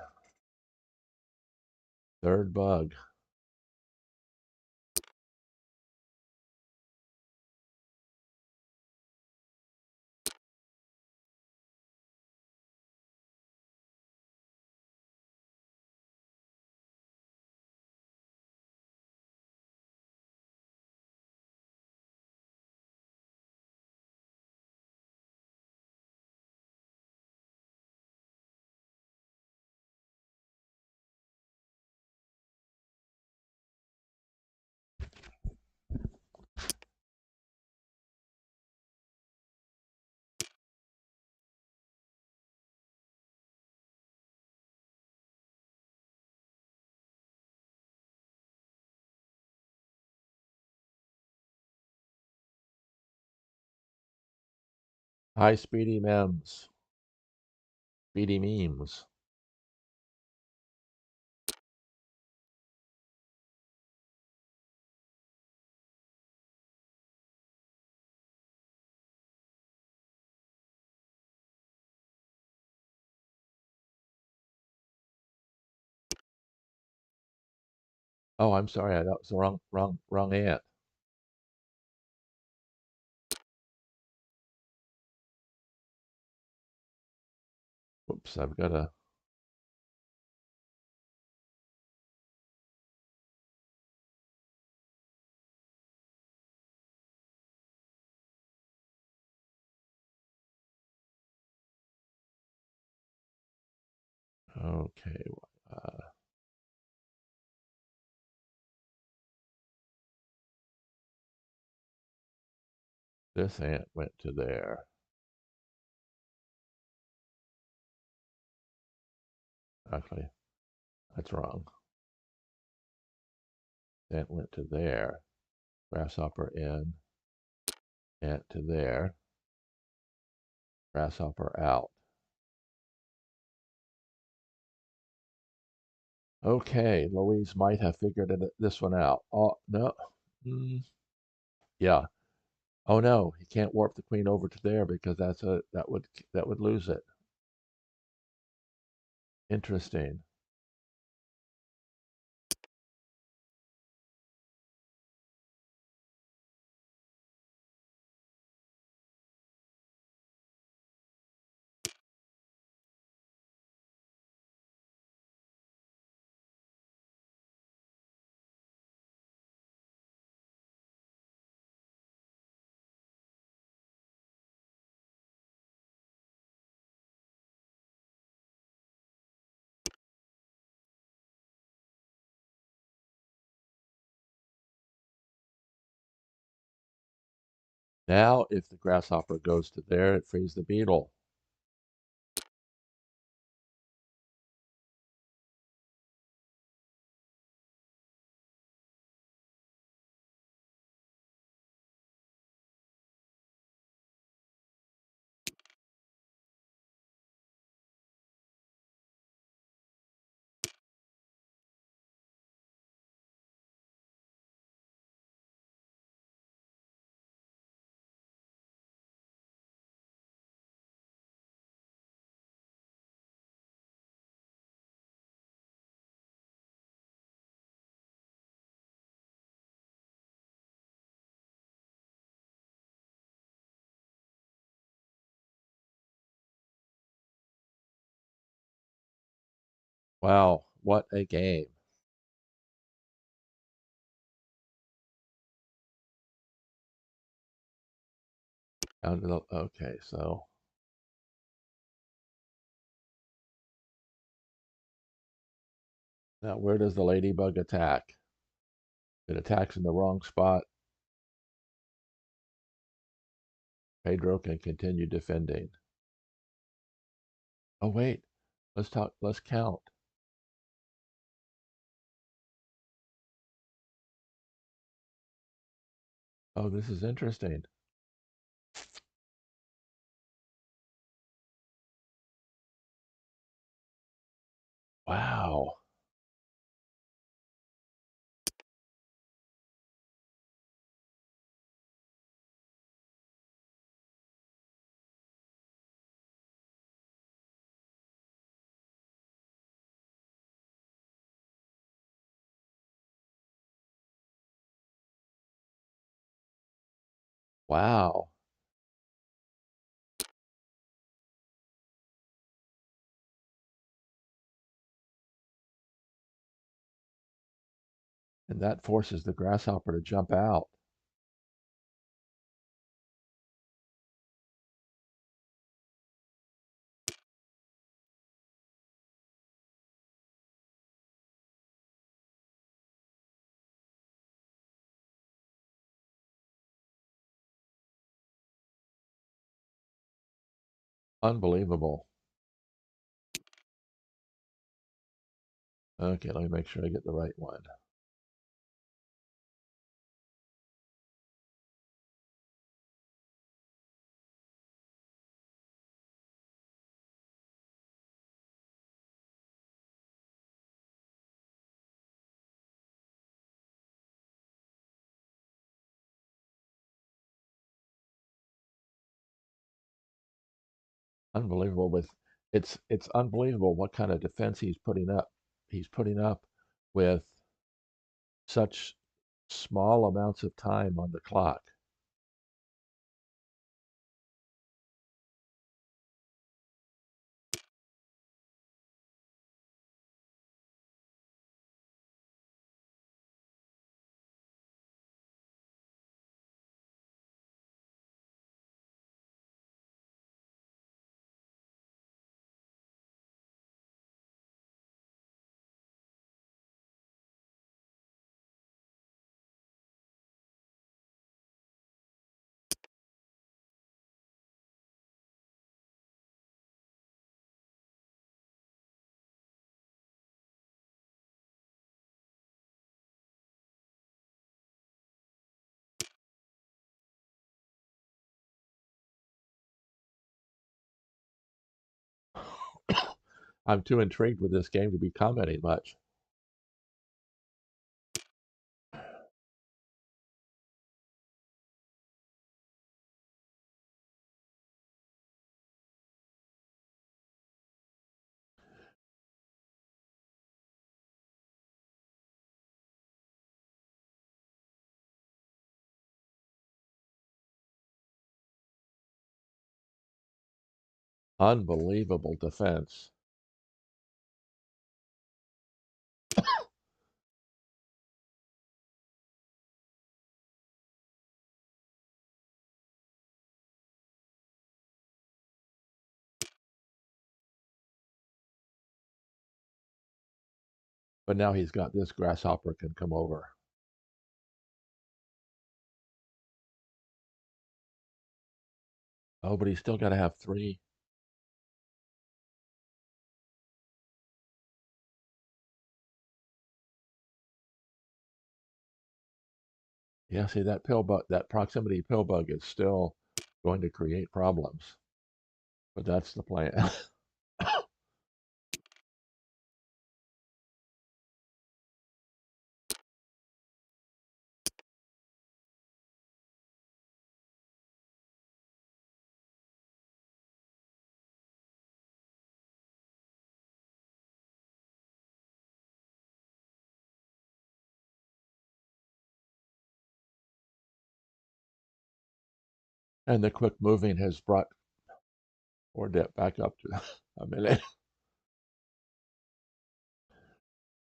third bug. Hi, Speedy Memes. Speedy Memes. Oh, I'm sorry. That was the wrong ant. Oops, I've got a. Okay. Uh, this ant went to there. Actually, that's wrong. Ant went to there. Grasshopper in. Ant to there. Grasshopper out. Okay, Loizz might have figured this one out. Oh, no. Yeah. Oh no, he can't warp the queen over to there because that would lose it. Interesting. Now, if the grasshopper goes to there, it frees the beetle. Wow, what a game. Okay, so now where does the ladybug attack? It attacks in the wrong spot. Pedro can continue defending. Oh wait, let's count. Oh, this is interesting. Wow. Wow. And that forces the grasshopper to jump out. Unbelievable. Okay, let me make sure I get the right one. Unbelievable with it's unbelievable what kind of defense he's putting up. He's putting up with such small amounts of time on the clock. I'm too intrigued with this game to be commenting much. Unbelievable defense. But now he's got this grasshopper can come over. Oh, but he's still got to have 3. Yeah, see that pill bug, that proximity pill bug is still going to create problems. But that's the plan. And the quick moving has brought Ordep back up to a minute.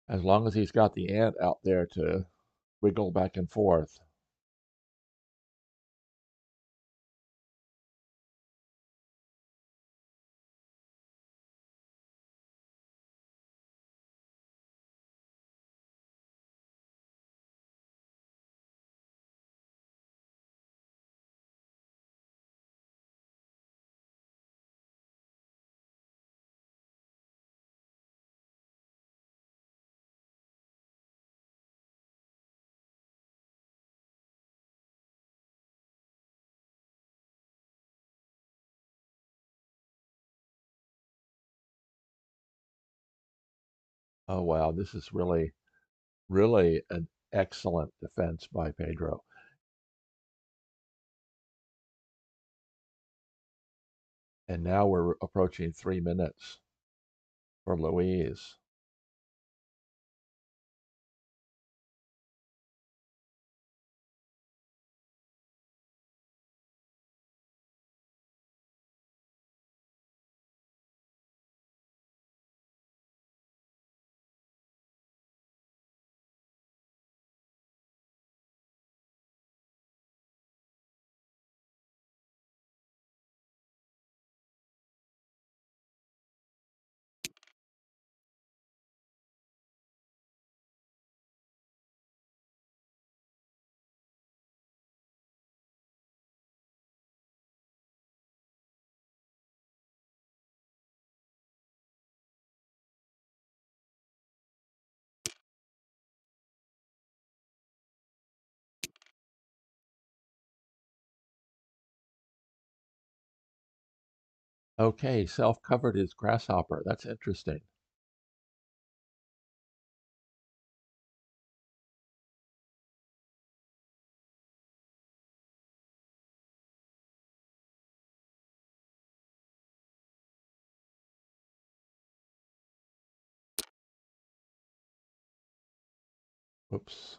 As long as he's got the ant out there to wiggle back and forth. Oh, wow. This is really, really an excellent defense by Pedro. And now we're approaching 3 minutes for Loizz. Okay, self-covered is grasshopper. That's interesting. Whoops.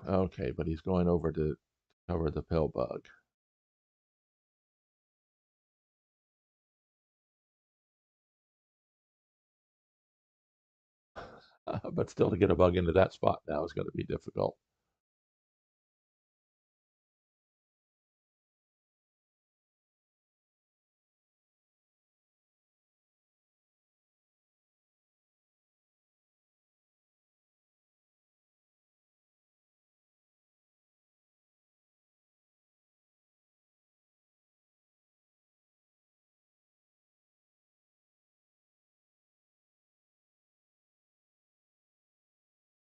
Okay, but he's going over to cover the pill bug. But still, to get a bug into that spot now is going to be difficult.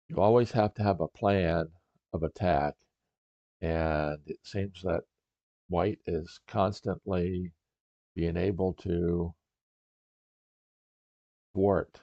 You always have to have a plan of attack, and it seems that white is constantly being able to thwart.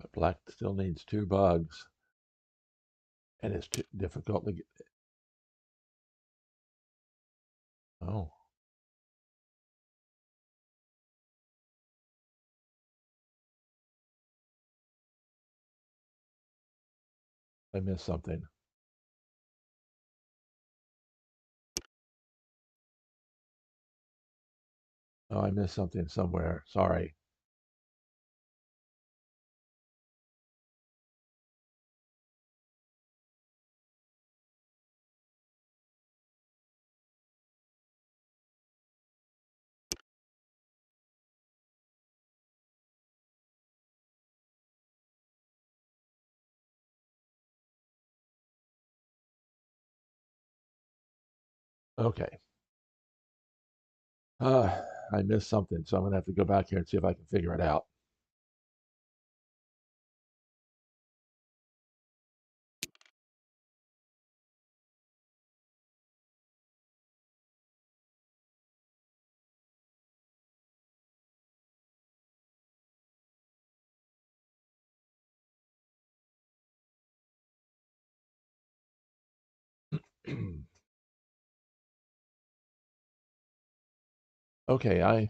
But black still needs 2 bugs, and it's too difficult to get. Oh, I missed something. Oh, I missed something somewhere. Sorry. Okay. Uh, I missed something, so I'm going to have to go back here and see if I can figure it out. Okay, I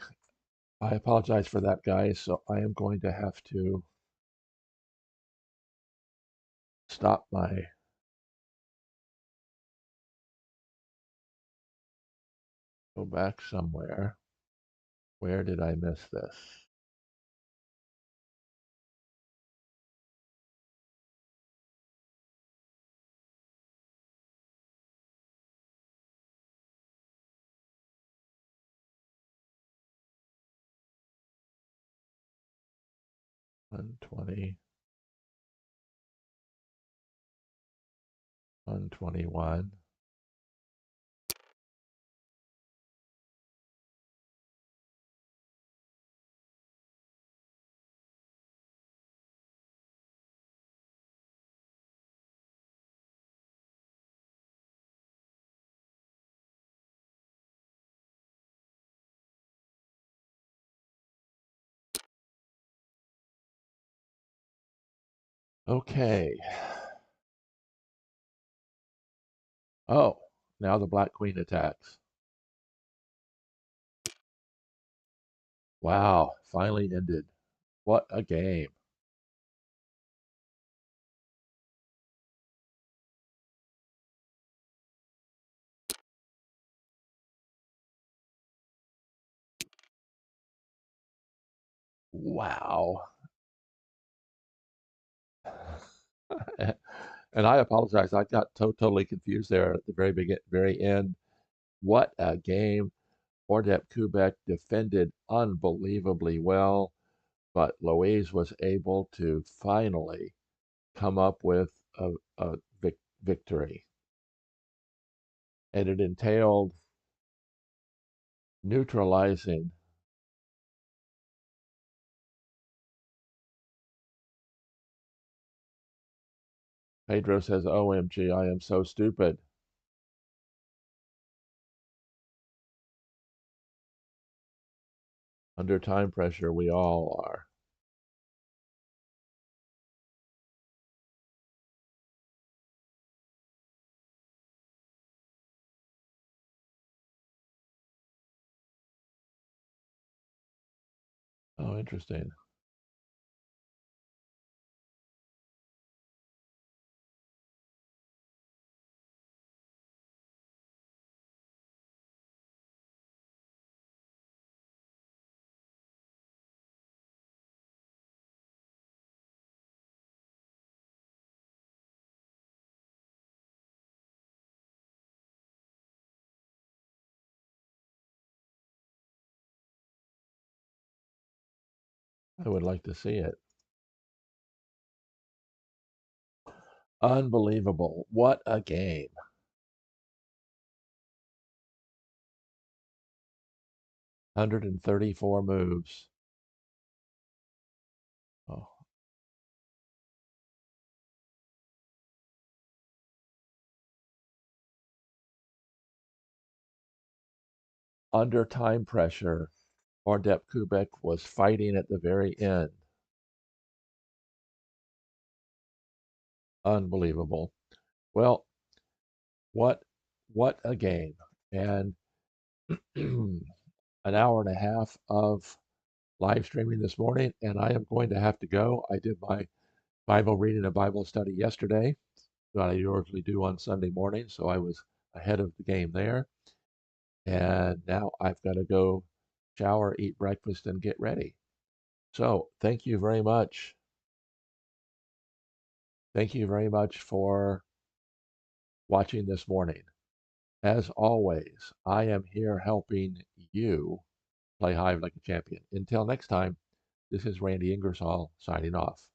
apologize for that, guys. So I am going to have to stop my. Go back somewhere. Where did I miss this? One 121. Okay. Oh, now the black queen attacks. Wow, finally ended. What a game. Wow. And I apologize. I got totally confused there at the very end. What a game. OrdepCubik defended unbelievably well, but Loizz was able to finally come up with a victory. And it entailed neutralizing Pedro says, OMG, I am so stupid. Under time pressure, we all are. Oh, interesting. I would like to see it. Unbelievable. What a game. $134 moves. Oh. Under time pressure, OrdepCubik was fighting at the very end. Unbelievable. Well, what a game. And an hour and a half of live streaming this morning, and I am going to have to go. I did my Bible reading and Bible study yesterday that I usually do on Sunday morning, so I was ahead of the game there. And now I've got to go shower, eat breakfast, and get ready. So thank you very much. Thank you very much for watching this morning. As always, I am here helping you play Hive like a champion. Until next time, this is Randy Ingersoll signing off.